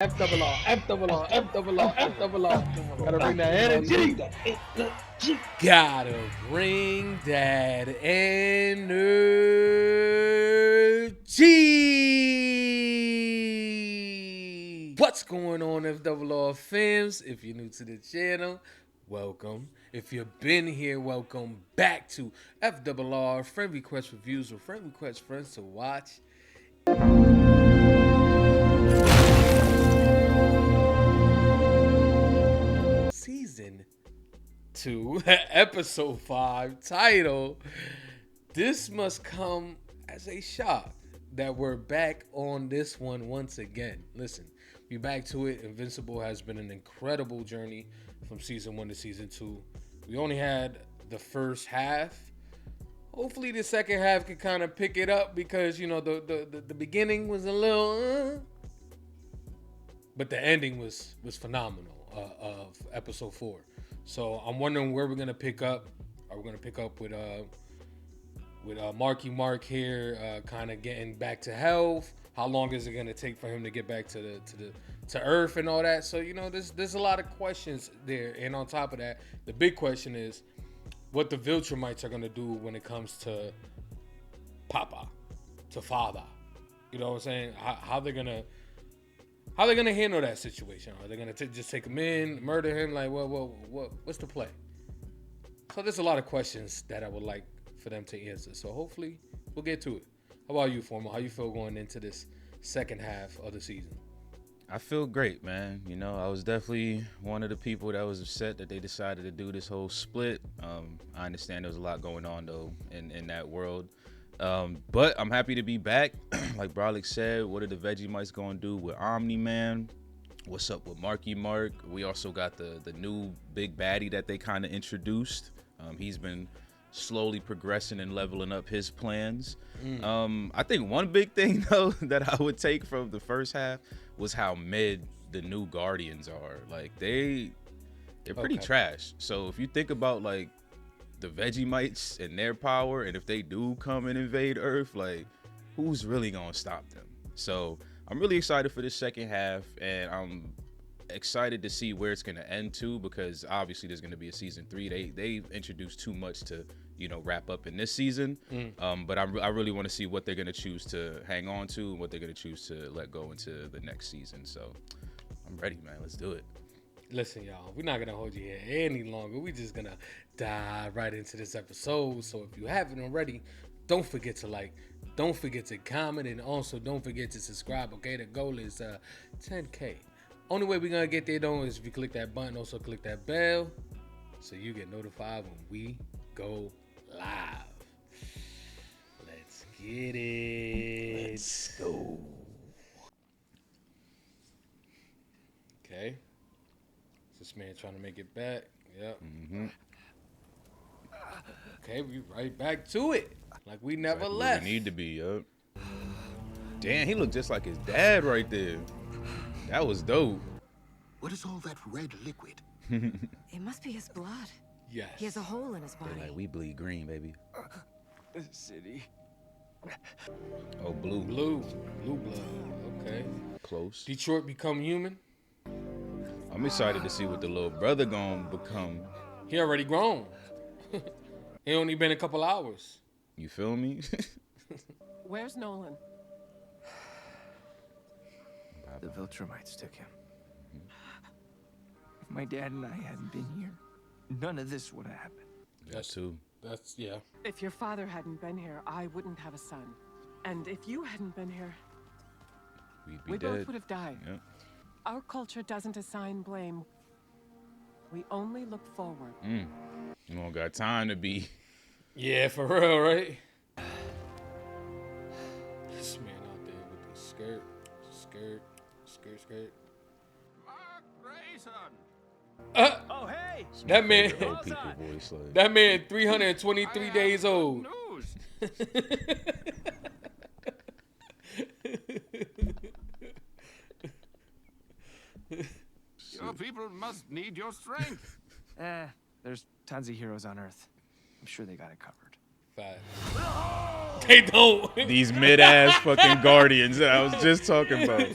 F double R, F double R, F double R, F double R. Gotta bring that energy. Gotta bring that energy. What's going on, FRR fans? If you're new to the channel, welcome. If you've been here, welcome back to FRR Friend Request Reviews or Friend Request Friends to Watch. Season 2, Episode 5, title, This Must Come as a Shock that we're back on this one once again. Listen, we back to it. Invincible has been an incredible journey from Season 1 to Season 2. We only had the first half. Hopefully the second half can kind of pick it up because, you know, the beginning was a little... but the ending was phenomenal of episode 4. So I'm wondering where we're gonna pick up. Are we gonna pick up with Marky Mark here, kind of getting back to health? How long is it gonna take for him to get back to Earth and all that? So you know, there's a lot of questions there. And on top of that, the big question is what the Viltrumites are gonna do when it comes to Papa, to Father. You know what I'm saying? How they're gonna handle that situation? Are they gonna just take him in, murder him? Like, what's the play? So there's a lot of questions that I would like for them to answer. So hopefully we'll get to it. How about you, Formal? How you feel going into this second half of the season? I feel great, man. You know, I was definitely one of the people that was upset that they decided to do this whole split. I understand there was a lot going on though in that world. But I'm happy to be back. Like Bralik said, what are the Vegemites gonna do with Omni-Man? What's up with Marky Mark? We also got the new big baddie that they kind of introduced. He's been slowly progressing and leveling up his plans. I think one big thing though that I would take from the first half was how mid the new Guardians are. Like they're pretty trash. So if you think about like the Vegemites and their power, and if they do come and invade Earth, like who's really gonna stop them? So I'm really excited for this second half, and I'm excited to see where it's gonna end to, because obviously there's gonna be a season 3. They've introduced too much to, you know, wrap up in this season. But I really want to see what they're gonna choose to hang on to and what they're gonna choose to let go into the next season. So I'm ready, man. Let's do it. Listen, y'all, we're not gonna hold you here any longer. We're just gonna dive right into this episode. So if you haven't already, don't forget to like, don't forget to comment, and also don't forget to subscribe. Okay, the goal is 10K. Only way we're gonna get there though is if you click that button. Also click that bell so you get notified when we go live. Let's get it. Let's go. Okay. This man trying to make it back. Yep. Okay, we right back to it. Like we never Exactly left. we need to be, yup. Damn, he looked just like his dad right there. That was dope. What is all that red liquid? It must be his blood. Yes. He has a hole in his body. They're like, we bleed green, baby. The city. Oh, blue. Blue blood. Okay. Close. Detroit become human. I'm excited to see what the little brother gonna become. He already grown. He only been a couple hours. You feel me? Where's Nolan? The Viltrumites took him. If my dad and I hadn't been here, none of this would have happened. That's too. That's yeah. If your father hadn't been here, I wouldn't have a son. And if you hadn't been here, We'd be we dead. both would have died. Yep. Our culture doesn't assign blame. We only look forward. You don't got time to be. Yeah, for real, right? This man out there with the skirt. Mark Grayson! Oh, hey! that man, Old people voice like. that man, 323 days old. News! Your people must need your strength. There's tons of heroes on Earth. I'm sure they got it covered. Fact. They don't. These mid-ass fucking Guardians that I was just talking about.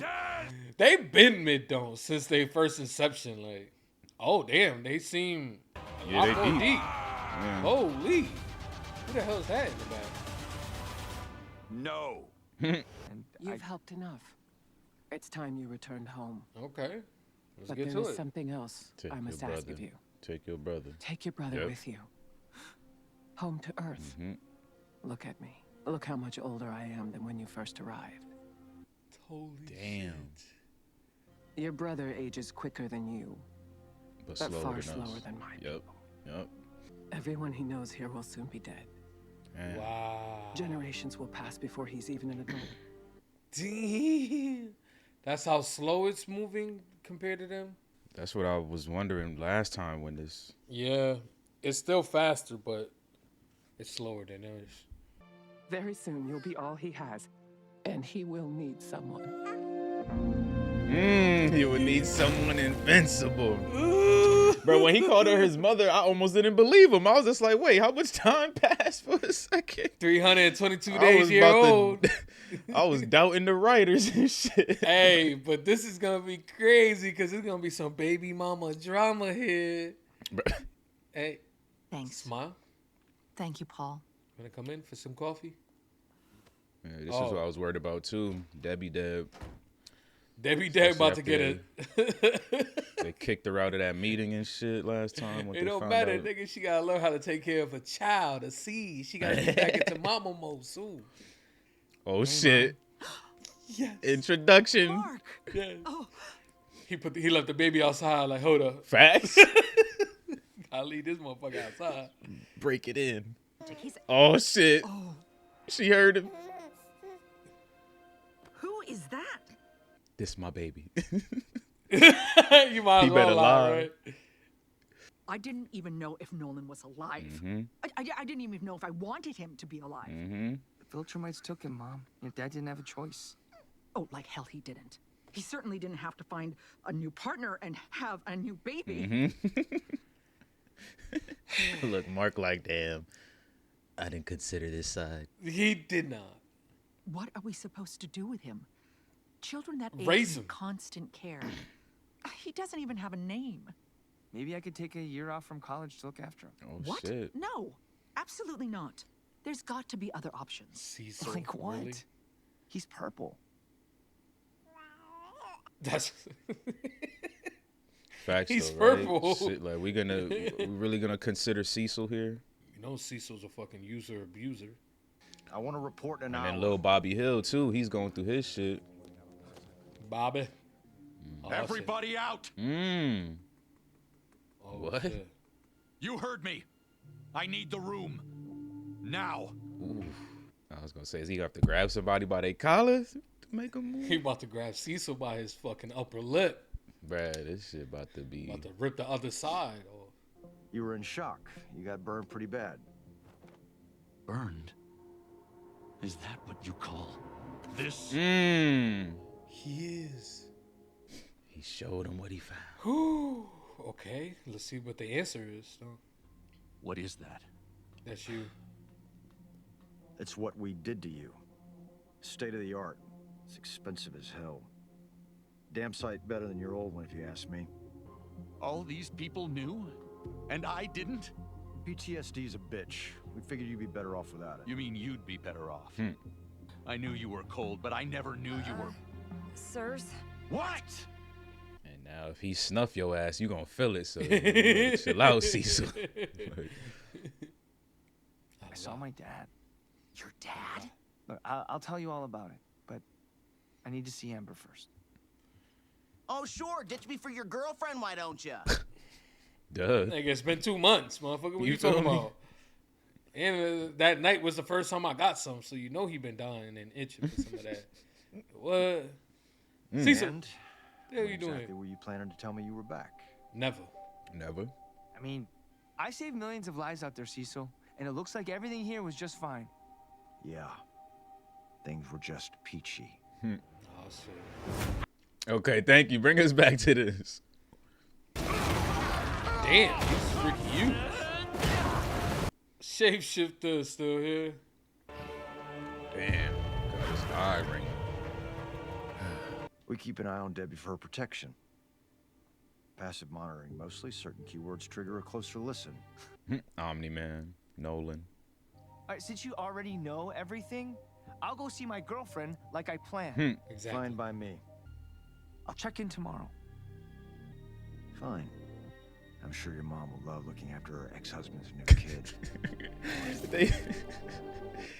They been mid-dome since they first inception. Like, oh damn, they seem a Yeah, lot they more deep. deep. Yeah. Holy, who the hell is that in the back? No. And You've helped enough. It's time you returned home. Okay, let's But get there to is it. something else Take I must your ask brother. of you. Take your brother. Take your brother Yep. with you. Home to Earth. Mhm. Look at me. Look how much older I am than when you first arrived. Holy Damn. shit. Your brother ages quicker than you, But but slower far than slower us. than mine. Yep. Yep. Everyone he knows here will soon be dead. Man. Wow. Generations will pass before he's even an adult. Damn. That's how slow it's moving compared to them. That's what I was wondering last time when this. Yeah, it's still faster, but it's slower than theirs. Very soon you'll be all he has, and he will need someone. He would need someone invincible. Bro, when he called her his mother, I almost didn't believe him. I was just like, wait, how much time passed for a second? 322 I days was year about old. to, I was doubting the writers and shit. Hey, but this is gonna be crazy because there's gonna be some baby mama drama here. Bro, Hey, Thanks. smile. Thank you, Paul. Wanna come in for some coffee? yeah, this is what I was worried about too. Debbie Deb. Debbie Dad about to Especially get it. They kicked her out of that meeting and shit last time. When It they don't found matter, out. nigga. She gotta learn how to take care of a child, a seed. She gotta get back into mama mode soon. Oh shit! Yes. Introduction. Mark! Yes. Oh, He left the baby outside. Like, hold up, Facts. I'll leave this motherfucker outside. Break it in. he's... Oh shit! Oh, She heard him. who is that? This my baby. You might He as well better lie, lie. right? I didn't even know if Nolan was alive. Mm-hmm. I didn't even know if I wanted him to be alive. Mm-hmm. the Viltrumites took him, Mom. Your dad didn't have a choice. Oh, like hell he didn't. He certainly didn't have to find a new partner and have a new baby. Mm-hmm. Look, Mark, like, damn. I didn't consider this side. He did not. What are we supposed to do with him? Children that age Raise need him. constant care. He doesn't even have a name. Maybe I could take a year off from college to look after him. Oh What? shit. No, absolutely not. There's got to be other options. Cecil, Like what? really? He's purple. That's Facts. He's though, right? purple. Shit, like we really gonna consider Cecil here, you know Cecil's a fucking user abuser. I want to report in an and hour. then Lil Bobby Hill too. He's going through his shit. Bobby. Oh, shit. Everybody out! Mm. Oh, What? shit. You heard me. I need the room. Now. Ooh. I was gonna say, is he gonna have to grab somebody by their collars to make him move? He about to grab Cecil by his fucking upper lip. Bruh, this shit about to be. About to rip the other side off. You were in shock. You got burned pretty bad. Burned? Is that what you call this? Mm. He is. He showed him what he found. Whew. Okay, let's see what the answer is. So, What is that? that's you. It's what we did to you. State of the art. It's expensive as hell. Damn sight better than your old one, if you ask me. All these people knew? And I didn't? PTSD's a bitch. We figured you'd be better off without it. You mean you'd be better off? Hmm. I knew you were cold, but I never knew you were... Sirs? What? And now, if he snuff your ass, you gonna feel it. So you better chill out, Cecil. I saw my dad. Your dad? Look, I'll tell you all about it, but I need to see Amber first. Oh, sure. Ditch me for your girlfriend, why don't you? Duh. Nigga, it's been 2 months, motherfucker. What You you talking feel me? about? And that night was the first time I got some, so you know he been dying and itching for some of that. What? Cecil, And what the hell you exactly doing? were you planning to tell me you were back? Never. Never. I mean, I saved millions of lives out there, Cecil, and it looks like everything here was just fine. Yeah. Things were just peachy. Oh, shit. Okay, thank you. Bring us back to this. Damn, he's freaking you. Shapeshifter still here. Damn. Got his eye ring. We keep an eye on Debbie for her protection. Passive monitoring mostly. Certain keywords trigger a closer listen. Omni-Man, Nolan. All right, since you already know everything, I'll go see my girlfriend like I planned. Exactly. Fine by me. I'll check in tomorrow. Fine. I'm sure your mom will love looking after her ex-husband's new kid.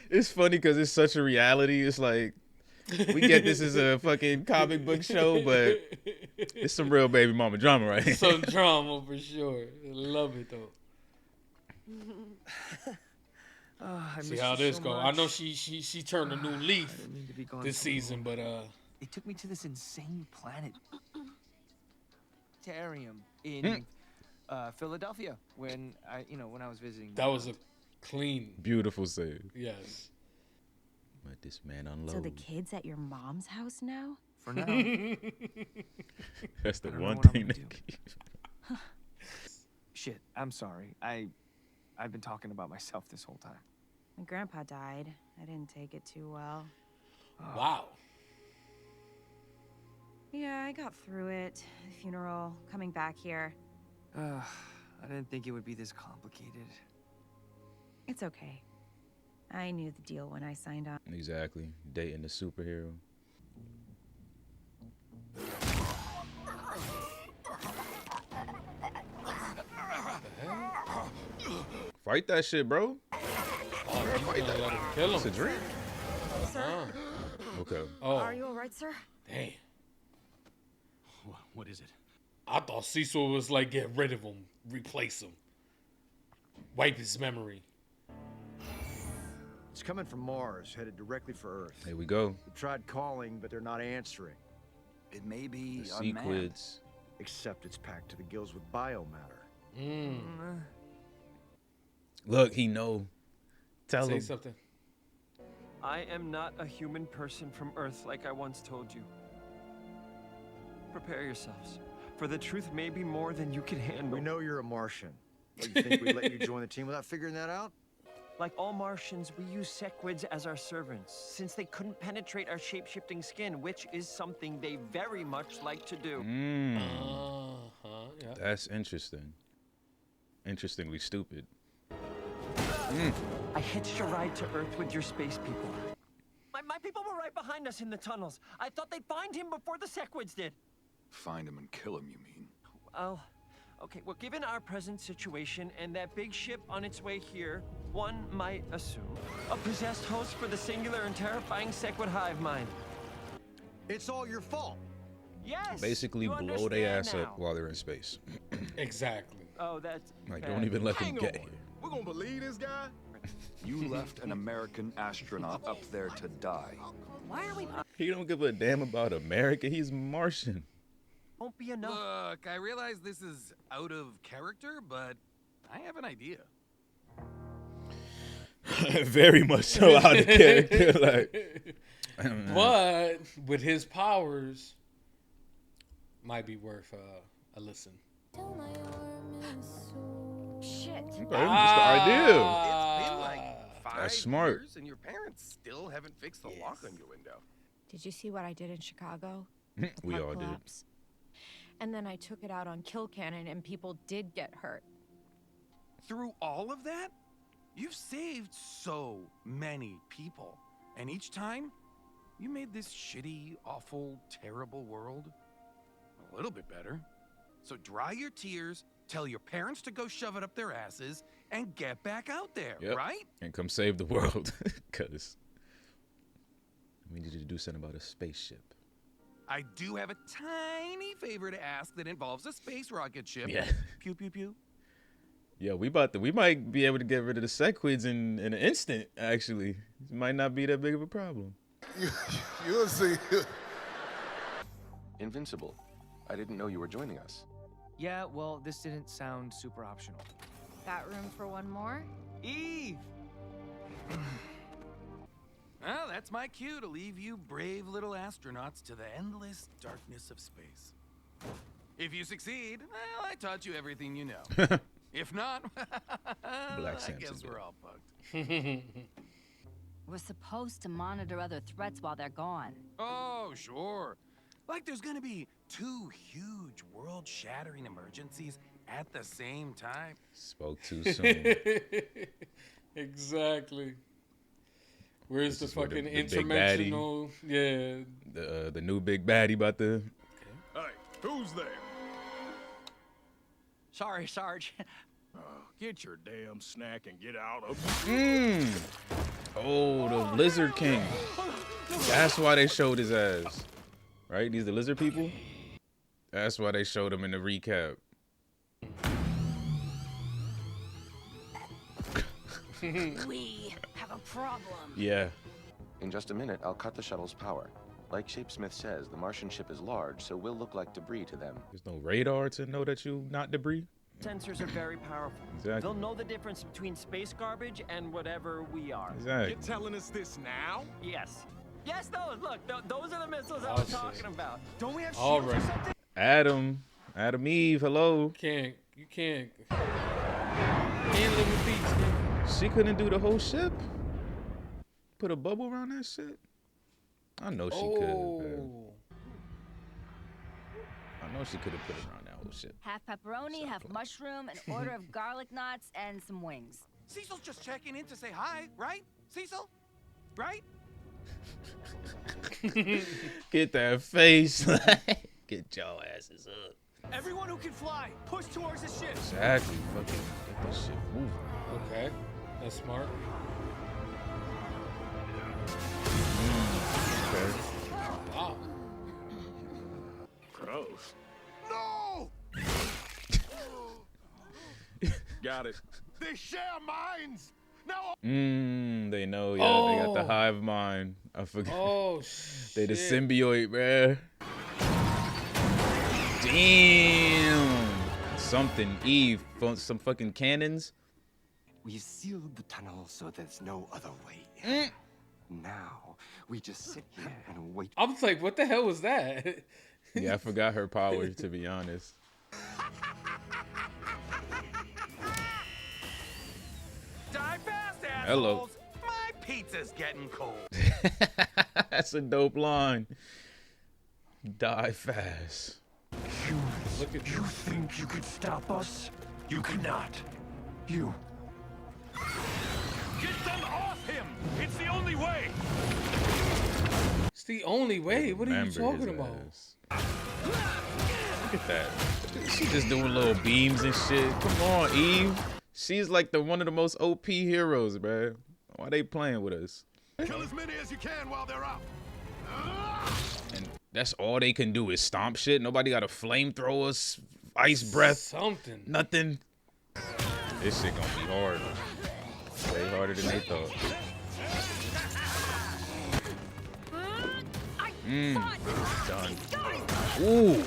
It's funny because it's such a reality. It's like, we get this as a fucking comic book show, but it's some real baby mama drama right here. Some drama for sure. Love it though. See how this go. I know she turned a new leaf this season, but They took me to this insane planet, Terrarium in Philadelphia when I was visiting. that was a clean. Beautiful save. Yes. Let this man unload. So the kid's at your mom's house now? For now. That's the I don't know one what I'm thing gonna that do. Shit, I'm sorry. I've been talking about myself this whole time. My grandpa died. I didn't take it too well. Wow. Yeah, I got through it. The funeral, coming back here. I didn't think it would be this complicated. It's okay. I knew the deal when I signed on. Exactly. Dating the superhero. Fight that shit, bro. Fight that. Let him kill It's a him. dream. Sir? Okay. Oh, Are you alright, sir? damn. What is it? I thought Cecil was like, get rid of him, replace him, wipe his memory. It's coming from Mars, headed directly for Earth. Here we go. We tried calling, but they're not answering. It may be The unmanned. sequids. Except it's packed to the gills with biomatter. Look, he know. Tell Say him. something. I am not a human person from Earth like I once told you. Prepare yourselves, for the truth may be more than you can handle. We know you're a Martian. What, you think we'd let you join the team without figuring that out? Like all Martians, we use sequids as our servants, since they couldn't penetrate our shape-shifting skin, which is something they very much like to do. Yeah. That's interesting. Interestingly stupid. I hitched a ride to Earth with your space people. My people were right behind us in the tunnels. I thought they'd find him before the sequids did. Find him and kill him, you mean? Well, okay, well, given our present situation and that big ship on its way here, one might assume a possessed host for the singular and terrifying sequid hive mind. It's all your fault. Yes! Basically, you blow their ass understand up now. while they're in space. Exactly. Oh, that's Like, bad. don't even let them get here. We're gonna believe this guy? You left an American astronaut up there to die. Why are we... He don't give a damn about America. He's Martian. Won't be enough. Look, I realize this is out of character, but I have an idea. Very much so out of character. Like, But with his powers, might be worth a listen. Shit. okay, that's the idea. It's been like 5 That's smart. years, and your parents still haven't fixed the lock on your window. Did you see what I did in Chicago? We Park all did. collapse. And then I took it out on Kill Cannon and people did get hurt. Through all of that, you've saved so many people. And each time, you made this shitty, awful, terrible world a little bit better. So dry your tears, tell your parents to go shove it up their asses, and get back out there, Yep. right? And come save the world. Because we need to do something about a spaceship. I do have a tiny favor to ask that involves a space rocket ship. Yeah. Pew, pew, pew. Yeah, we might be able to get rid of the sequids in an instant, actually. It might not be that big of a problem. You'll see. Invincible. I didn't know you were joining us. Yeah, well, this didn't sound super optional. Got room for one more? Eve! Well, that's my cue to leave you brave little astronauts to the endless darkness of space. If you succeed, well, I taught you everything you know. If not, Black I Samson guess did. we're all fucked. We're supposed to monitor other threats while they're gone. Oh, sure. Like there's gonna be 2 huge world-shattering emergencies at the same time. Spoke too soon. Exactly. Where's This the is where fucking the big baddie- interdimensional? Yeah. The new big baddie about to. Hey, who's there? Sorry, Sarge. Get your damn snack and get out of Oh, the Lizard King. That's why they showed his ass. Right? These the lizard people? That's why they showed him in the recap. We have a problem. Yeah. In just a minute, I'll cut the shuttle's power. Like Shapesmith says, the Martian ship is large, so we'll look like debris to them. There's no radar to know that you not debris. Sensors are very powerful. Exactly. They'll know the difference between space garbage and whatever we are. Exactly. You're telling us this now? Yes. Yes, those. Look, those are the missiles I Oh, was shit. talking about. Don't we have All shields or right. something? Adam Eve, hello. You can't live with these niggas. She couldn't do the whole ship? Put a bubble around that shit? I know she could, man. I know she could have put it around that whole shit. Half pepperoni, half mushroom, an order of garlic knots, and some wings. Cecil's just checking in to say hi, right? Cecil? Right? Get that face. Get your asses up. Everyone who can fly, push towards the ship. Exactly. Fucking get this shit moving. Okay, that's smart. Okay. Wow. Gross. No! Got it. They share minds. Now. They know, yeah. They got the Oh. hive mind. I forgot. Oh, They the shit. symbiote, bruh. Damn. Something. Eve. Some fucking cannons. We sealed the tunnel so there's no other way in. Now, we just sit here and wait. I was like, what the hell was that? Yeah, I forgot her power, to be honest. Die fast, assholes. Hello. My pizza's getting cold. That's a dope line. Die fast. Look at you. Think you could stop us? You cannot. You. Get them off him. It's the only way. It's the only way. What are you Remember talking his about? ass. Look at that. She just doing little beams and shit. Come on, Eve. She's like one of the most OP heroes, bruh. Why they playing with us? Kill as many as you can while they're out. And that's all they can do is stomp shit. Nobody got a flamethrower, ice breath, something. Nothing. This shit gonna be hard. Way harder than they thought. Done. Ooh.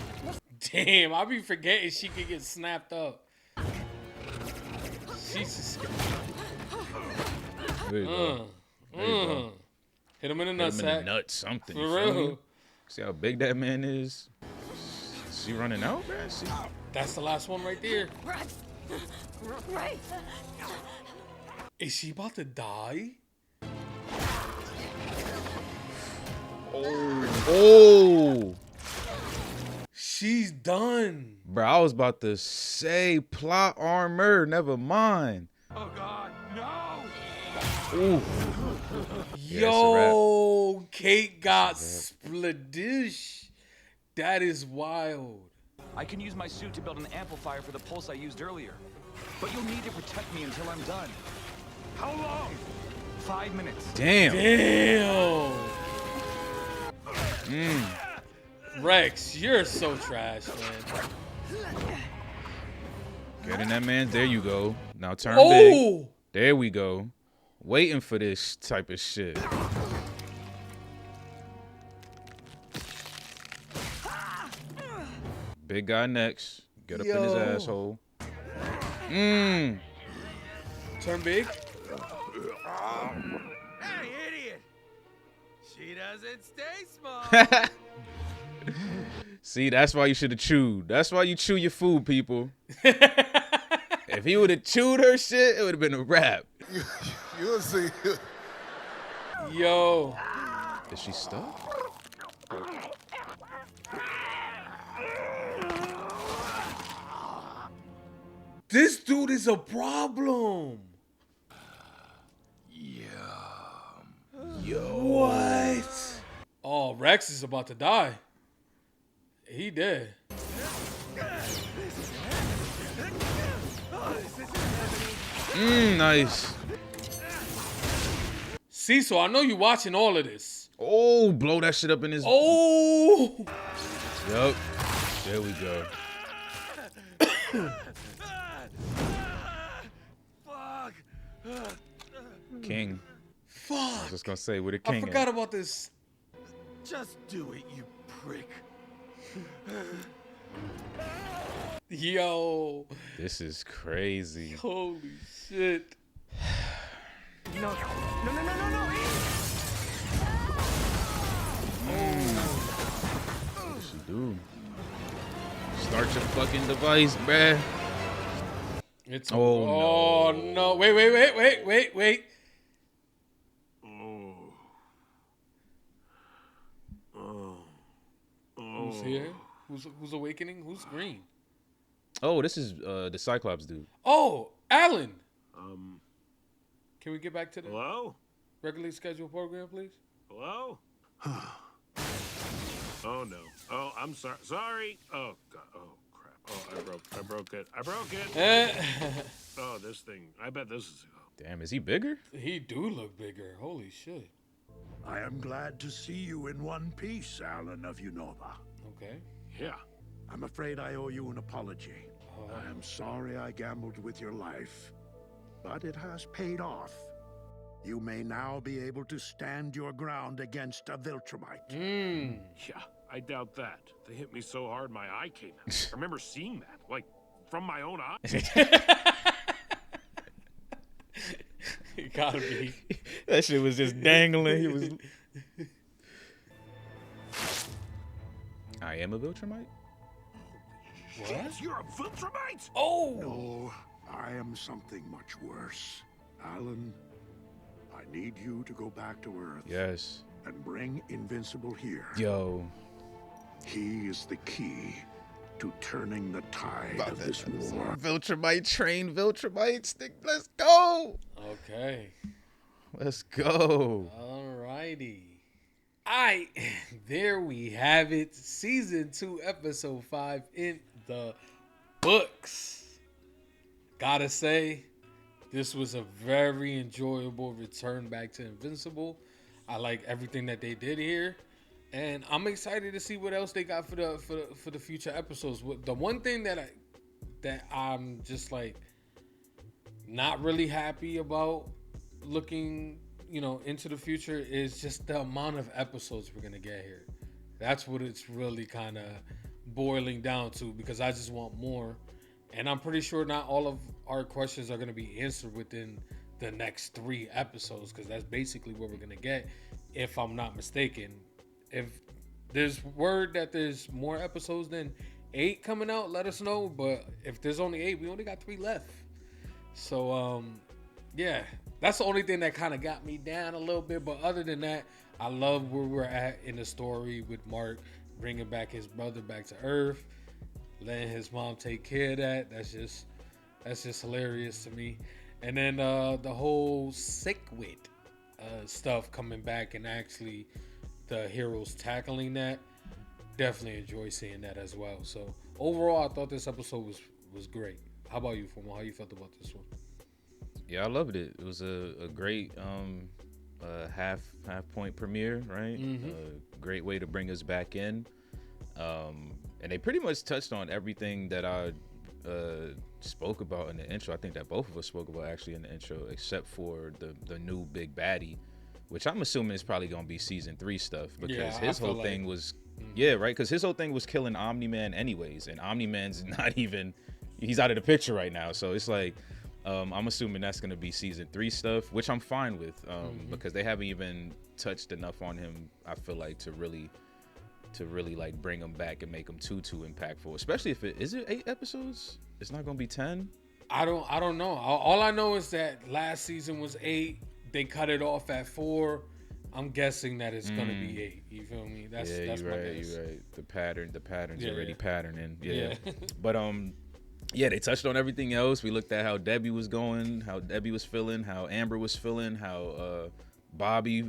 Damn, I be forgetting she could get snapped up. Jesus. There you go. There you go. Hit him in the Hit him in nutsack. the nut, something. For you feel real. me? See how big that man is? She running out, man? That's the last one right there. Right. Is she about to die? Oh. She's done. Bro, I was about to say plot armor. Never mind. Oh God, no! Ooh. Yo, Kate got spladish. That is wild. I can use my suit to build an amplifier for the pulse I used earlier. But you'll need to protect me until I'm done. How long? 5 minutes. Damn. Rex, you're so trash, man. Get in that man. There you go. Now turn Oh! big. There we go. Waiting for this type of shit. Big guy next. Get up in his Yo. asshole. Turn big. Hey, idiot! She doesn't stay small. See, that's why you should have chewed. That's why you chew your food, people. If he would have chewed her shit, it would have been a wrap. You'll see. Yo. Is she stuck? This dude is a problem. Yo. What? Oh, Rex is about to die. He dead. Nice. See, so I know you watching all of this. Oh, blow that shit up in his. Oh. Yup. There we go. King. Fuck. I was just gonna say, where the king I forgot at? about this. Just do it, you prick. Yo. This is crazy. Holy shit. No. What she do? Start your fucking device, bruh. It's oh no. Wait. Who's here? Who's awakening? Who's green? Oh, this is the Cyclops dude. Oh, Alan. Can we get back to the regularly scheduled program, please? Hello? Oh no. Oh, I'm sorry. Sorry. Oh god. Oh crap. Oh, I broke it. Oh, this thing. I bet this is. Damn, is he bigger? He do look bigger. Holy shit. I am glad to see you in one piece, Alan of Unova. Okay. Yeah. I'm afraid I owe you an apology. I am sorry I gambled with your life, but it has paid off. You may now be able to stand your ground against a Viltrumite. Yeah, I doubt that. They hit me so hard my eye came out. I remember seeing that, like, from my own eye. It gotta be. That shit was just dangling. He was. I am a Viltrumite? What? You're a Viltrumite? Oh! No, I am something much worse. Alan, I need you to go back to Earth. Yes. And bring Invincible here. Yo. He is the key to turning the tide of this war. Viltrumite train Viltrumites. Let's go. Okay. Let's go. Alrighty. Alright, there we have it. Season 2, episode 5 in the books. Gotta say, this was a very enjoyable return back to Invincible. I like everything that they did here, and I'm excited to see what else they got for the future episodes. The one thing that I'm just like not really happy about looking, into the future is just the amount of episodes we're gonna get here. That's what it's really kind of boiling down to, because I just want more, and I'm pretty sure not all of our questions are gonna be answered within the next 3 episodes, because that's basically what we're gonna get, if I'm not mistaken. If there's word that there's more episodes than 8 coming out, let us know. But if there's only 8, we only got 3 left. So yeah, that's the only thing that kind of got me down a little bit. But other than that, I love where we're at in the story with Mark bringing back his brother back to Earth, letting his mom take care of that. That's just hilarious to me. And then the whole Sickwit stuff coming back, and actually the heroes tackling that, definitely enjoy seeing that as well. So overall, I thought this episode was great. How about you, Formal? How you felt about this one? Yeah, I loved it. It was a great half point premiere, right? Mm-hmm. Great way to bring us back in. And they pretty much touched on everything that I spoke about in the intro. I think that both of us spoke about actually in the intro, except for the new big baddie, which I'm assuming is probably gonna be season 3 stuff, because his whole thing was because his whole thing was killing Omni-Man anyways, and Omni-Man's not even, he's out of the picture right now. So it's like I'm assuming that's gonna be season 3 stuff, which I'm fine with, because they haven't even touched enough on him, I feel like, to really like bring him back and make him too impactful, especially if it 8 episodes. It's not gonna be 10. I don't know. All I know is that last season was 8. They cut it off at 4. I'm guessing that it's gonna be 8. You feel me? That's you're my right. guess. You're right. The pattern's already patterning. Yeah. But yeah, they touched on everything else. We looked at how Debbie was going, how Debbie was feeling, how Amber was feeling, how Bobby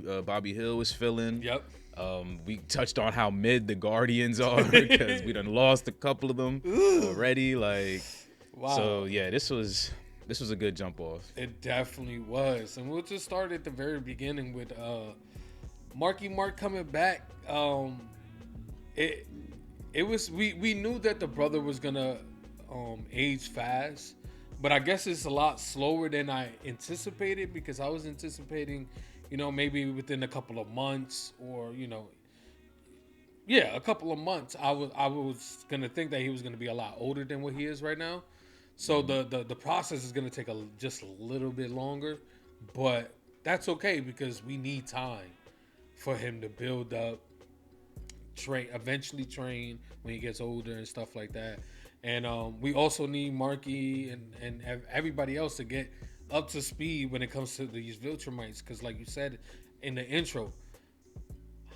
Hill was feeling. Yep. We touched on how mid the Guardians are because we done lost a couple of them already. Like, wow. So yeah, this was a good jump off. It definitely was, and we'll just start at the very beginning with Marky Mark coming back. It was we knew that the brother was gonna age fast, but I guess it's a lot slower than I anticipated, because I was anticipating, maybe within a couple of months, or a couple of months. I was gonna think that he was gonna be a lot older than what he is right now. So the process is gonna take just a little bit longer, but that's okay because we need time for him to build up, eventually train when he gets older and stuff like that. And we also need Marky and everybody else to get up to speed when it comes to these Viltrumites, because like you said in the intro,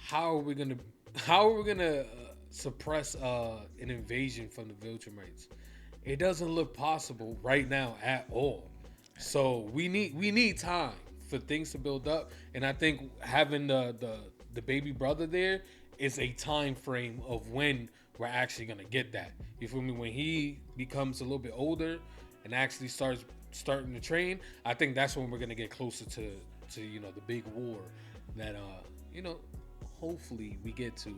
how are we gonna suppress an invasion from the Viltrumites? It doesn't look possible right now at all. So we need time for things to build up, and I think having the baby brother there is a time frame of when we're actually gonna get that. You feel me? When he becomes a little bit older and actually starting to train, I think that's when we're gonna get closer to the big war that hopefully we get to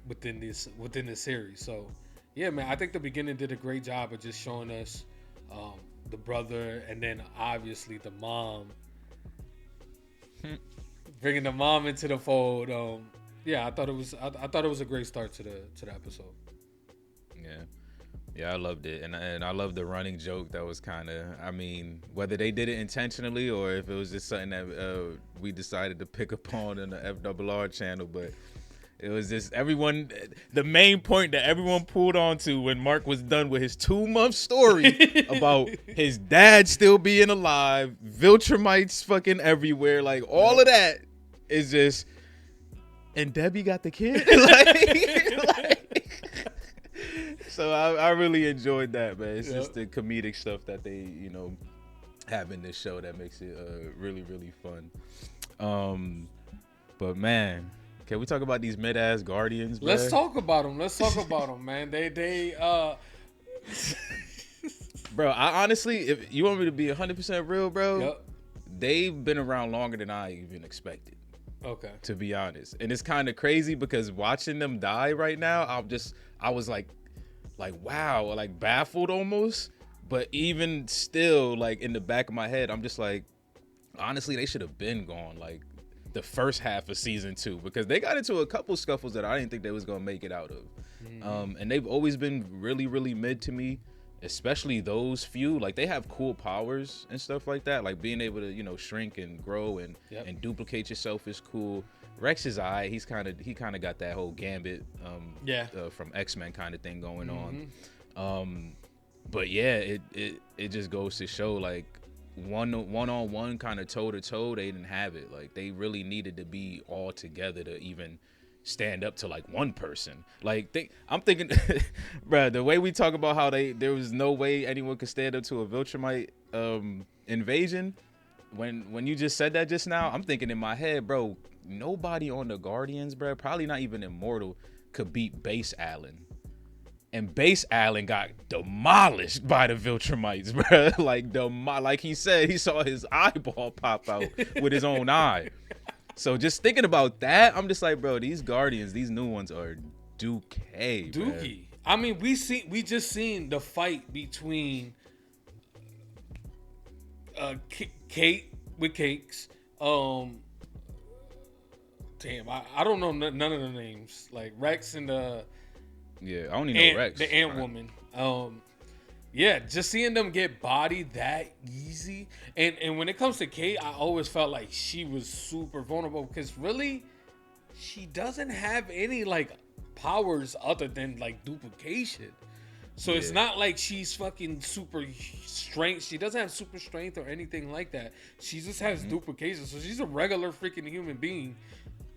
within this series. So yeah, man, I think the beginning did a great job of just showing us the brother, and then obviously the mom, bringing the mom into the fold. Yeah, I thought it was a great start to the episode. Yeah, I loved it, and I love the running joke that was kind of, I mean, whether they did it intentionally or if it was just something that we decided to pick up on in the FRR channel, but it was just the main point that everyone pulled onto when Mark was done with his 2-month story about his dad still being alive, Viltrumites fucking everywhere, like all of that is just, and Debbie got the kid. So I really enjoyed that, man. It's just the comedic stuff that they, have in this show that makes it really, really fun. But man, can we talk about these mid-ass Guardians, bro? Let's talk about them, man. They Bro, I honestly, if you want me to be 100% real, bro, they've been around longer than I even expected. Okay. To be honest. And it's kind of crazy because watching them die right now, I was like wow, like baffled almost. But even still, like in the back of my head, I'm just like, honestly, they should have been gone like the first half of season 2, because they got into a couple scuffles that I didn't think they was gonna make it out of. And they've always been really, really mid to me, especially those few. Like, they have cool powers and stuff like that, like being able to shrink and grow and duplicate yourself is cool. Rex is alright. He kind of got that whole Gambit from X-Men kind of thing going on. But yeah, it just goes to show, like, one-on-one kind of toe-to-toe, they didn't have it. Like, they really needed to be all together to even stand up to like one person. Like, I'm thinking, bruh, the way we talk about how there was no way anyone could stand up to a Viltrumite invasion. When you just said that just now, I'm thinking in my head, bro, nobody on the Guardians, bro, probably not even Immortal, could beat Base Allen. And Base Allen got demolished by the Viltrumites, bro. Like he said, he saw his eyeball pop out with his own eye. So just thinking about that, I'm just like, bro, these Guardians, these new ones are dookie. Dookie. I mean, we just seen the fight between Kate with Cakes. Damn, I don't know none of the names. Like Rex and yeah, I only know Rex. The Ant Woman. Yeah, just seeing them get bodied that easy. And when it comes to Kate, I always felt like she was super vulnerable because really, she doesn't have any like powers other than like duplication. So it's not like she's fucking super strength. She doesn't have super strength or anything like that. She just has duplication. So she's a regular freaking human being.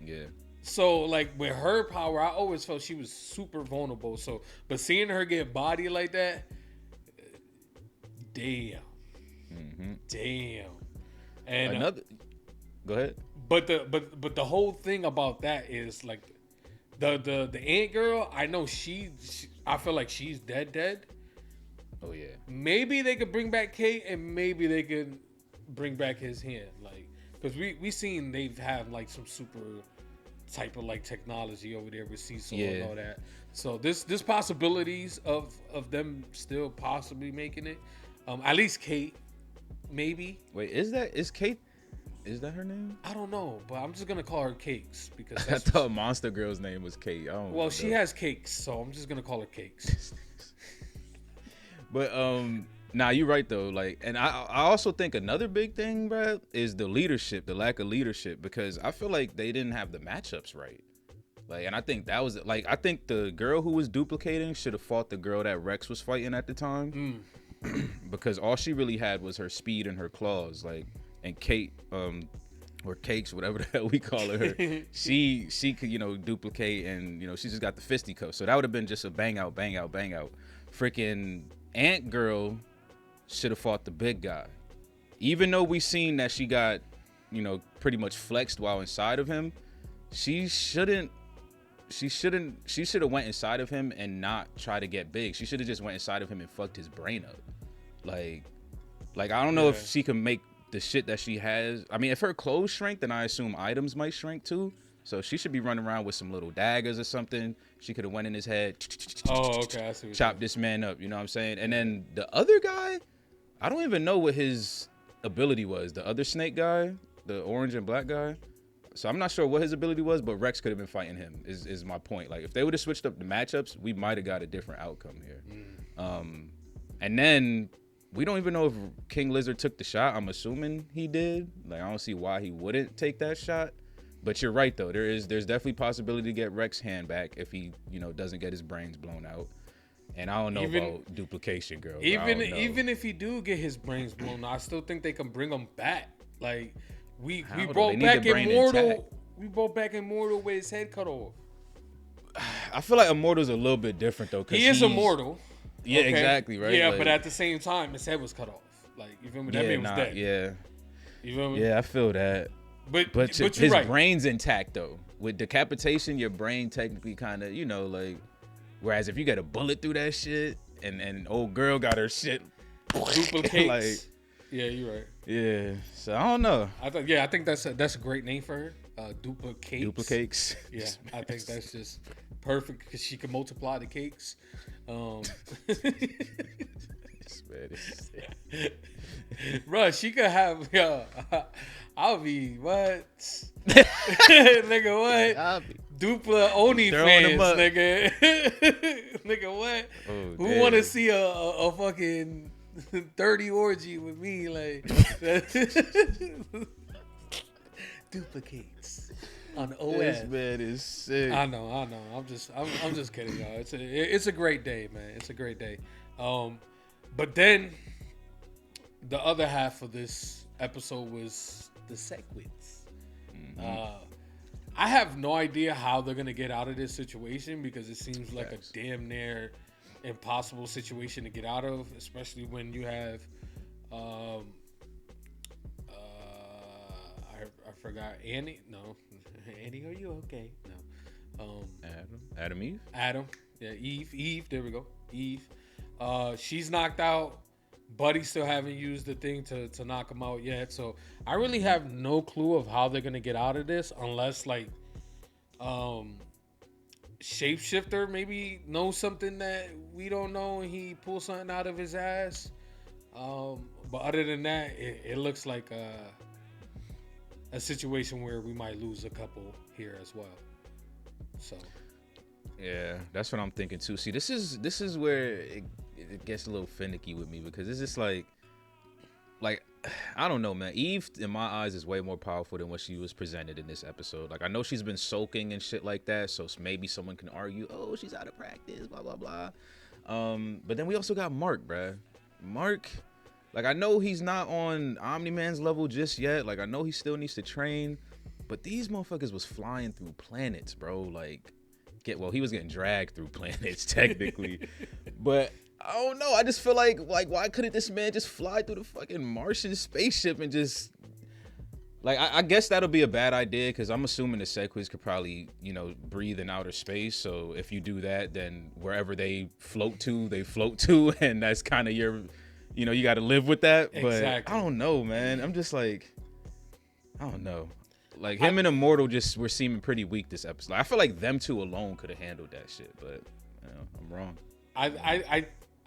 Yeah. So, like, with her power, I always felt she was super vulnerable. So, but seeing her get bodied like that, Damn. Damn. And another. Go ahead. But the whole thing about that is like the Ant Girl. I know I feel like she's dead. Oh yeah. Maybe they could bring back Kate, and maybe they could bring back his hand, like because we seen they've had like some super type of like technology over there with Cecil and all that. So there's possibilities of them still possibly making it. At least Kate, maybe. Wait, is Kate? Is that her name? I don't know, but I'm just gonna call her Cakes because I thought Monster Girl's name was Kate. Well, she has Cakes, so I'm just gonna call her Cakes. But nah, you're right though. Like, and I also think another big thing, bro, is the leadership, the lack of leadership, because I feel like they didn't have the matchups right. Like, and I think that was like, I think the girl who was duplicating should have fought the girl that Rex was fighting at the time, because all she really had was her speed and her claws. Like, and Kate, or Cakes, whatever the hell we call her, she could, duplicate, and she just got the fisticuffs. So that would have been just a bang out. Freaking Ant Girl should have fought the big guy, even though we seen that she got pretty much flexed while inside of him. She should have went inside of him and not try to get big. She should have just went inside of him and fucked his brain up. Like I don't know if she can make the shit that she has. I mean, if her clothes shrink, then I assume items might shrink too. So she should be running around with some little daggers or something. She could have went in his head. Oh, okay. I see. Chopped this man up. You know what I'm saying? And then the other guy, I don't even know what his ability was. The other snake guy, the orange and black guy. So I'm not sure what his ability was, but Rex could have been fighting him. Is my point. Like, if they would have switched up the matchups, we might have got a different outcome here. And then we don't even know if King Lizard took the shot. I'm assuming he did. Like, I don't see why he wouldn't take that shot. But you're right though. There's definitely possibility to get Rex's hand back if he, doesn't get his brains blown out. And I don't know about duplication, girl. Even if he do get his brains blown out, I still think they can bring him back. Like we brought back Immortal with his head cut off. I feel like Immortal's a little bit different though. He is immortal. Yeah, okay. Exactly, right? Yeah, but at the same time, his head was cut off. Like, you feel me? That man was dead. Yeah. You feel me? Yeah, I feel that. But his brain's intact though. With decapitation, your brain technically kind of, whereas if you get a bullet through that shit and old girl got her shit duplicates. Like, yeah, you're right. Yeah. So I don't know. I think that's a great name for her. Duplicates. Yeah, I think that's just perfect because she can multiply the cakes. Bro, she could have. I'll be what? Nigga, what? Dupla OnlyFans, nigga. Nigga, what? Oh, who want to see a fucking 30 orgy with me? Like, duplicates on OS. This man is sick. I know. I'm just kidding, y'all. It's a great day, man. It's a great day. But then the other half of this episode was the Sequids. I have no idea how they're gonna get out of this situation because it seems like a damn near impossible situation to get out of, especially when you have I forgot Annie. No, Annie, are you okay? No. Adam. Yeah, Eve. There we go. Eve. She's knocked out. Buddy still haven't used the thing to knock him out yet. So I really have no clue of how they're gonna get out of this unless like Shapeshifter maybe knows something that we don't know and he pulls something out of his ass. But other than that, it looks like a situation where we might lose a couple here as well. So yeah, that's what I'm thinking too. See, this is where it gets a little finicky with me because it's just like I don't know, man. Eve, in my eyes, is way more powerful than what she was presented in this episode. Like, I know she's been soaking and shit like that, so maybe someone can argue, oh, she's out of practice, blah, blah, blah. But then we also got Mark, bruh. Mark, like, I know he's not on Omni-Man's level just yet. Like, I know he still needs to train, but these motherfuckers was flying through planets, bro. Like, he was getting dragged through planets, technically. But I don't know. I just feel like why couldn't this man just fly through the fucking Martian spaceship and just like I guess that'll be a bad idea because I'm assuming the Sequids could probably, you know, breathe in outer space. So if you do that, then wherever they float to, and that's kind of your, you know, you got to live with that. But Exactly. I don't know, man. I'm just like, I don't know. Like him and Immortal just were seeming pretty weak this episode. I feel like them two alone could have handled that shit, but you know, I'm wrong.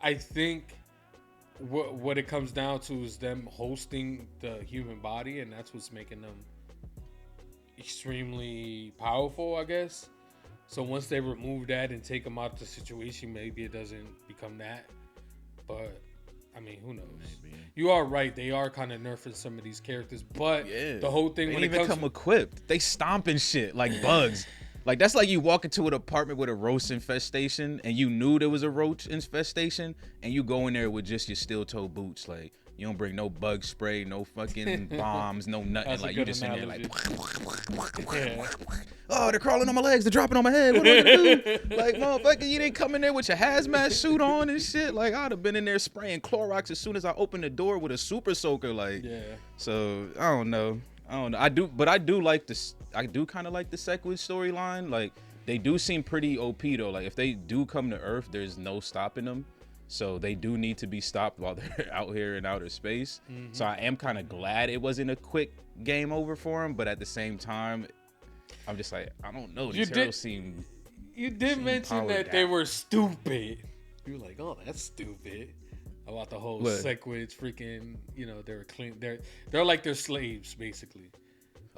I think what it comes down to is them hosting the human body, and that's what's making them extremely powerful, I guess. So once they remove that and take them out of the situation, maybe it doesn't become that. But I mean, who knows? Maybe. You are right. They are kind of nerfing some of these characters, but the whole thing they when ain't it even comes come equipped. They stomping shit like bugs. Like that's like you walk into an apartment with a roach infestation, and you knew there was a roach infestation, and you go in there with just your steel toe boots. Like you don't bring no bug spray, no fucking bombs, no nothing. That's like a you good just in there like, yeah. oh, they're crawling on my legs, they're dropping on my head. What do I do? Like motherfucker, you didn't come in there with your hazmat suit on and shit. Like I'd have been in there spraying Clorox as soon as I opened the door with a super soaker. Like so I don't know. I do like this. I do kind of like the Sequid storyline. Like they do seem pretty OP though. Like if they do come to Earth, there's no stopping them. So they do need to be stopped while they're out here in outer space. Mm-hmm. So I am kind of glad it wasn't a quick game over for him. But at the same time, I'm just like, I don't know. These heroes seem. You did mention that they were stupid. You were like, oh, that's stupid. About the whole Sequids freaking, you know, they're clean. They're like their slaves, basically.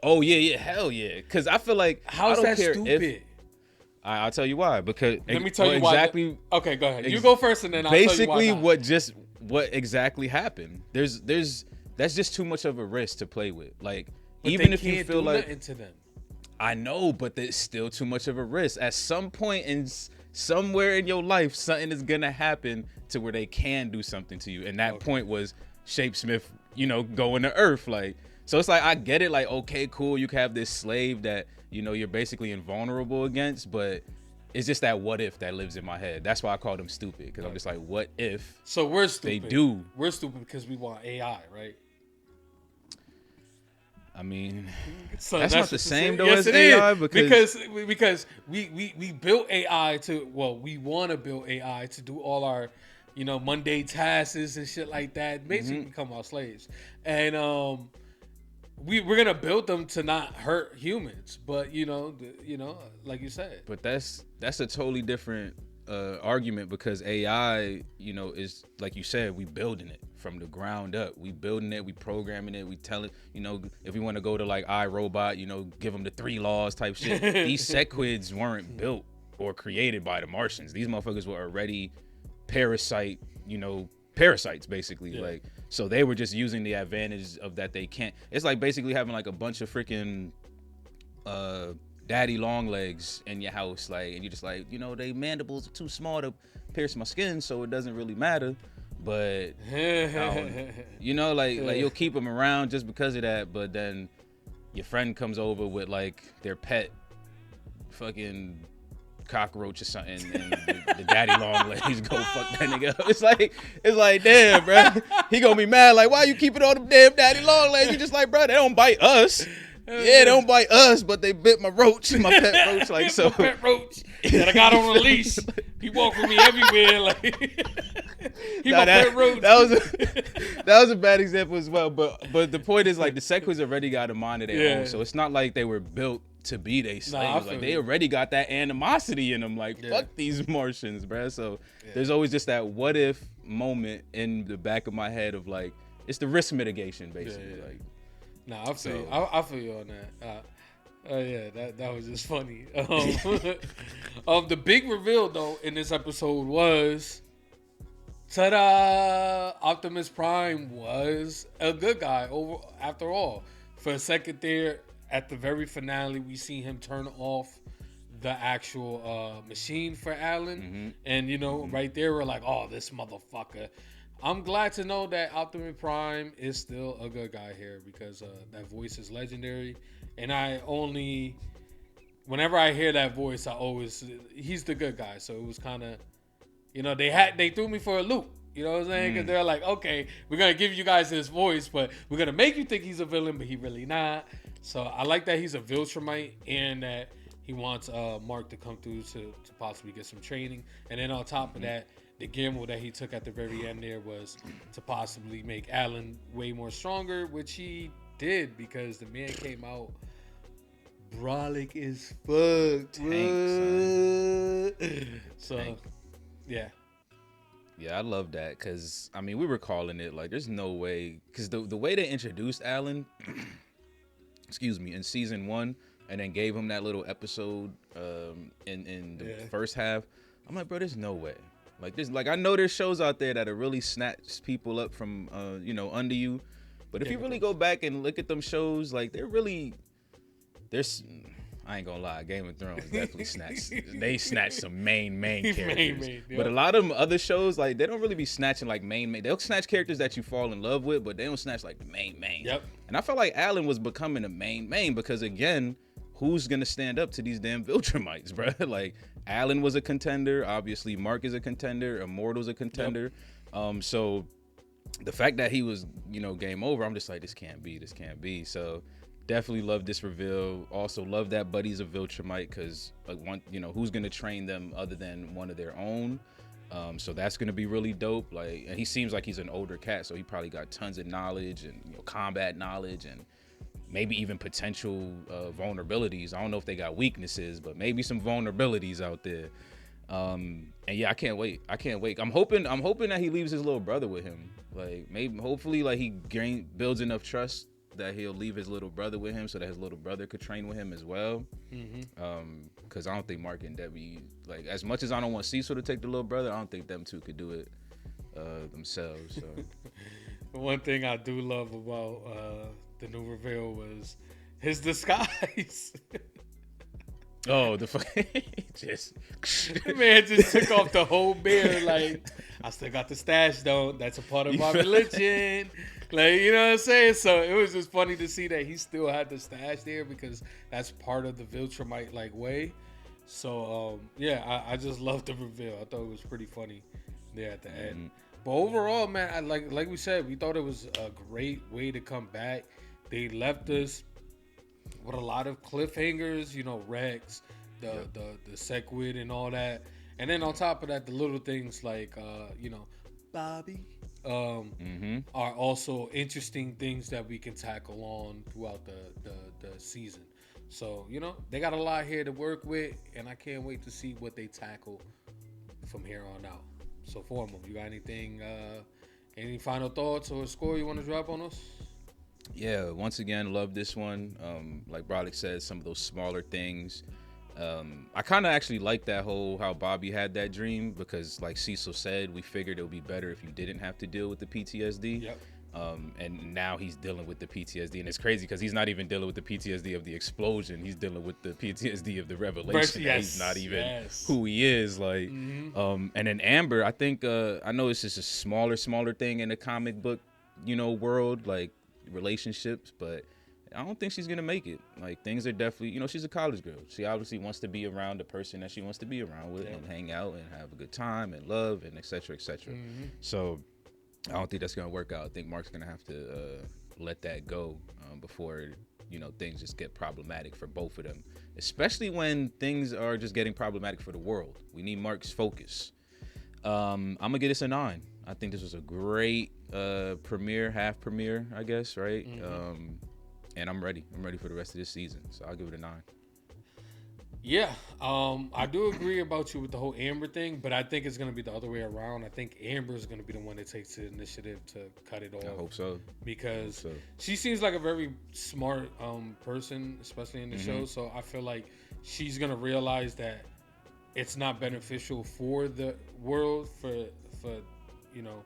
Oh yeah, hell yeah. Because I feel like how's that stupid? I'll tell you why. Because let me tell you exactly. Why. Okay, go ahead. You go first, and then I'll tell you basically why what exactly happened. There's that's just too much of a risk to play with. Like but even if you feel like to them. I know, but there's still too much of a risk. At some point in somewhere in your life, something is gonna happen to where they can do something to you, and that point was Shapesmith, you know, going to Earth. Like, so it's like I get it. Like, okay, cool, you can have this slave that you know you're basically invulnerable against, but it's just that what if that lives in my head. That's why I call them stupid, because I'm just like, what if? So we're stupid. They do. We're stupid because we want AI, right? I mean, so that's not the same though as AI because we built AI to we want to build AI to do all our, you know, mundane tasks and shit like that. Basically, become our slaves, and we're gonna build them to not hurt humans. But you know, like you said. But that's a totally different argument because AI, you know, is like you said, we building it from the ground up. We building it, we programming it, we telling, you know, if we want to go to like iRobot, you know, give them the 3 laws type shit. These Sequids weren't built or created by the Martians. These motherfuckers were already parasites basically. Like, so they were just using the advantage of that they can't. It's like basically having like a bunch of freaking daddy long legs in your house, like, and you're just like, you know, they mandibles are too small to pierce my skin, so it doesn't really matter. But you know, like you'll keep them around just because of that. But then your friend comes over with like their pet fucking cockroach or something, and the daddy long legs go fuck that nigga up. It's like damn, bro, he gonna be mad. Like, why you keeping all them damn daddy long legs? You just like, bro, they don't bite us. Yeah, they don't bite us, but they bit my roach, my pet roach. Like, so my pet roach that I got on a leash. He walked with me everywhere. Like, pet roach. That was a bad example as well. But the point is, like, the Sequids already got a mind of their own, so it's not like they were built to be they slaves. Like, they already got that animosity in them. Like, fuck these Martians, bruh. So there's always just that what if moment in the back of my head of like, it's the risk mitigation basically. Like. Nah, I feel you on that. That was just funny. The big reveal though in this episode was, ta-da! Optimus Prime was a good guy after all. For a second there, at the very finale, we see him turn off the actual machine for Alan, and you know, right there we're like, oh, this motherfucker. I'm glad to know that Optimus Prime is still a good guy here because that voice is legendary. And whenever I hear that voice, he's the good guy. So it was kind of, You know, they threw me for a loop. You know what I'm saying? Because they're like, okay, we're gonna give you guys his voice, but we're gonna make you think he's a villain, but he really not. So I like that he's a Viltrumite and that he wants Mark to come through to possibly get some training. And then on top of that, the gamble that he took at the very end there was to possibly make Alan way more stronger, which he did because the man came out. Bralik is fucked. So, yeah. Yeah, I love that because, I mean, we were calling it like there's no way because the way they introduced Alan, excuse me, in season 1 and then gave him that little episode in the first half, I'm like, bro, there's no way. Like this, like I know there's shows out there that are really snatch people up from you know, under you, but if you really go back and look at them shows, like there's I ain't gonna lie, Game of Thrones definitely snatched. They snatched some main characters. But a lot of them other shows, like they don't really be snatching like main. They'll snatch characters that you fall in love with, but they don't snatch like the main. Yep. And I felt like Alan was becoming a main because again, who's gonna stand up to these damn Viltrumites, bro? Like Alan was a contender. Obviously, Mark is a contender. Immortal's a contender. Yep. So the fact that he was, you know, game over, I'm just like, this can't be. So. Definitely love this reveal. Also love that Buddy's a Viltrumite because like you know, who's gonna train them other than one of their own? So that's gonna be really dope. Like, and he seems like he's an older cat, so he probably got tons of knowledge and, you know, combat knowledge and maybe even potential vulnerabilities. I don't know if they got weaknesses, but maybe some vulnerabilities out there. And yeah, I can't wait. I'm hoping that he leaves his little brother with him. Like hopefully like he builds enough trust that he'll leave his little brother with him so that his little brother could train with him as well. Because I don't think Mark and Debbie, like, as much as I don't want Cecil to take the little brother, I don't think them two could do it themselves. So. One thing I do love about the new reveal was his disguise. Oh, the just man just took off the whole beard. Like, I still got the stash though. That's a part of my religion. Like, you know what I'm saying? So it was just funny to see that he still had the stash there because that's part of the Viltrumite like way. So yeah, I just loved the reveal. I thought it was pretty funny there at the end. But overall, man, like we said, we thought it was a great way to come back. They left us with a lot of cliffhangers, you know, Rex, the Sequid and all that. And then on top of that, the little things like you know, Bobby are also interesting things that we can tackle on throughout the season. So, you know, they got a lot here to work with, and I can't wait to see what they tackle from here on out. So, Formal, you got anything, any final thoughts or score you want to drop on us? Yeah, once again, love this one. Like Bralik said, some of those smaller things. I kind of actually like that whole how Bobby had that dream because, like Cecil said, we figured it would be better if you didn't have to deal with the PTSD. Yep. And now he's dealing with the PTSD, and it's crazy because he's not even dealing with the PTSD of the explosion. He's dealing with the PTSD of the revelation. Yes, he's not even who he is. Like, and then Amber, I think I know it's just a smaller thing in the comic book, you know, world, like relationships, but I don't think she's gonna make it. Like, things are definitely, you know, she's a college girl. She obviously wants to be around the person that she wants to be around with and hang out and have a good time and love and et cetera, et cetera. So I don't think that's gonna work out. I think Mark's gonna have to let that go before, you know, things just get problematic for both of them, especially when things are just getting problematic for the world. We need Mark's focus. I'm gonna give this a 9. I think this was a great half premiere, I guess, right? And I'm ready. I'm ready for the rest of this season, so I'll give it a 9. Yeah, I do agree about you with the whole Amber thing, but I think it's going to be the other way around. I think Amber is going to be the one that takes the initiative to cut it off. I hope so. Because she seems like a very smart person, especially in the show. So I feel like she's going to realize that it's not beneficial for the world for you know,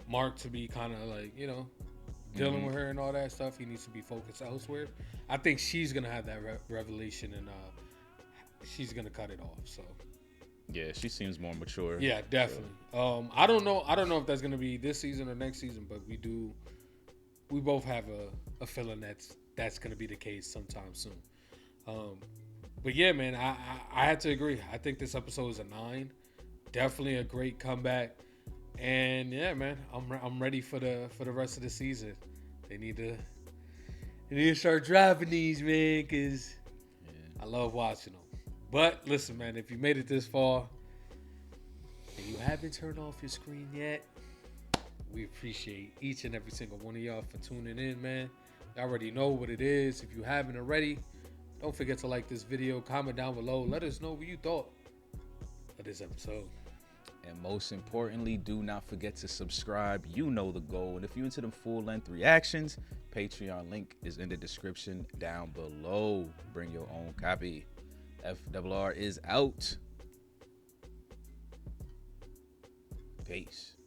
Mark to be kind of like, you know, dealing with her and all that stuff. He needs to be focused elsewhere. I think she's going to have that revelation and she's gonna cut it off. So yeah, she seems more mature. Yeah, definitely. So. I don't know if that's gonna be this season or next season, but we both have a feeling that's gonna be the case sometime soon. But yeah, man, I had to agree. I think this episode is a 9. definitely a great comeback. And yeah, man, I'm ready for the rest of the season. They need to start dropping these, man, because I love watching them. But listen, man, if you made it this far and you haven't turned off your screen yet, we appreciate each and every single one of y'all for tuning in, man. You already know what it is. If you haven't already, don't forget to like this video, comment down below, let us know what you thought of this episode. And most importantly, do not forget to subscribe. You know the goal. And if you're into them full-length reactions, Patreon link is in the description down below. Bring your own copy. FRR is out. Peace.